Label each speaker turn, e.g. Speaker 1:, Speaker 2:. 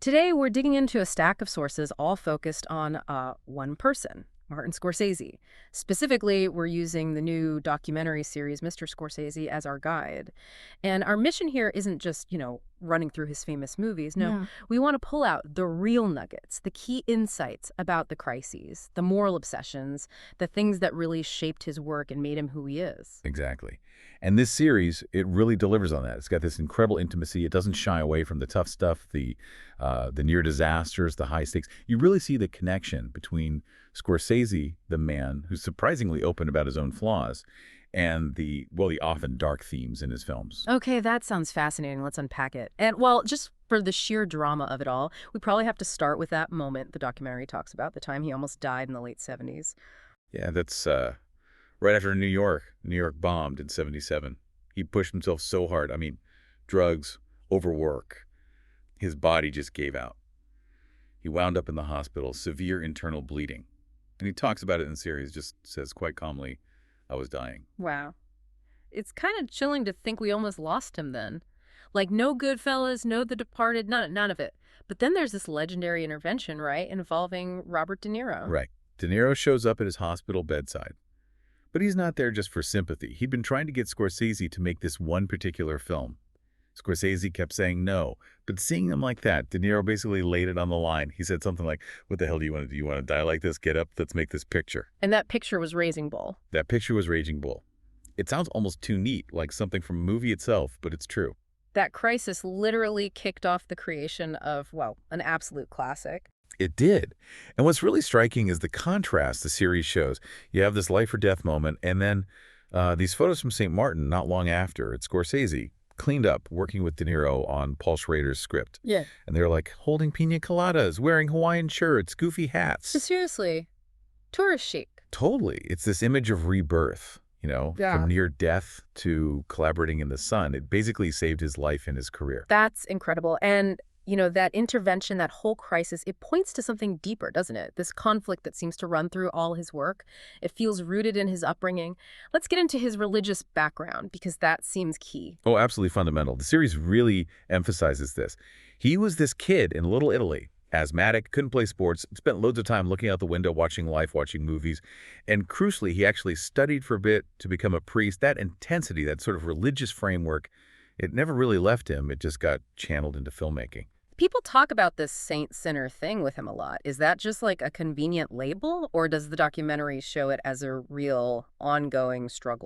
Speaker 1: Today, we're digging into a stack of sources all focused on one person, Martin Scorsese. Specifically, we're using the new documentary series, Mr. Scorsese, as our guide. And our mission here isn't just, running through his famous movies. No,
Speaker 2: Yeah.
Speaker 1: we want to pull out the real nuggets, the key insights about the crises, the moral obsessions, the things that really shaped his work and made him who he is.
Speaker 3: Exactly. And this series, it really delivers on that. It's got this incredible intimacy. It doesn't shy away from the tough stuff, the near disasters, the high stakes. You really see the connection between Scorsese, the man who's surprisingly open about his own flaws, and the often dark themes in his films.
Speaker 1: Okay, that sounds fascinating. Let's unpack it. And well, just for the sheer drama of it all, we probably have to start with that moment the documentary talks about, the time he almost died in the late 70s.
Speaker 3: Yeah, that's right after New York bombed in 77. He pushed himself so hard. I mean, drugs, overwork. His body just gave out. He wound up in the hospital, severe internal bleeding. And he talks about it in the series, just says quite calmly, I was dying.
Speaker 1: Wow. It's kind of chilling to think we almost lost him then. Like, no Goodfellas, no The Departed, none of it. But then there's this legendary intervention, right, involving Robert De Niro.
Speaker 3: Right. De Niro shows up at his hospital bedside. But he's not there just for sympathy. He'd been trying to get Scorsese to make this one particular film. Scorsese kept saying no, but seeing him like that, De Niro basically laid it on the line. He said something like, what the hell do you want to do? You want to die like this? Get up, let's make this picture.
Speaker 1: And that picture was Raising Bull.
Speaker 3: That picture was Raging Bull. It sounds almost too neat, like something from a movie itself, but it's true.
Speaker 1: That crisis literally kicked off the creation of, well, an absolute classic.
Speaker 3: It did. And what's really striking is the contrast the series shows. You have this life or death moment, and then these photos from St. Martin not long after. It's Scorsese, cleaned up, working with De Niro on Paul Schrader's script.
Speaker 1: Yeah.
Speaker 3: And they're like holding pina coladas, wearing Hawaiian shirts, goofy hats.
Speaker 1: Seriously, tourist chic.
Speaker 3: Totally. It's this image of rebirth,
Speaker 1: Yeah.
Speaker 3: from near death to collaborating in the sun. It basically saved his life and his career.
Speaker 1: That's incredible. And, that intervention, that whole crisis, it points to something deeper, doesn't it? This conflict that seems to run through all his work. It feels rooted in his upbringing. Let's get into his religious background, because that seems key.
Speaker 3: Oh, absolutely fundamental. The series really emphasizes this. He was this kid in Little Italy, asthmatic, couldn't play sports, spent loads of time looking out the window, watching life, watching movies. And crucially, he actually studied for a bit to become a priest. That intensity, that sort of religious framework, it never really left him. It just got channeled into filmmaking.
Speaker 1: People talk about this saint-sinner thing with him a lot. Is that just like a convenient label, or does the documentary show it as a real ongoing struggle?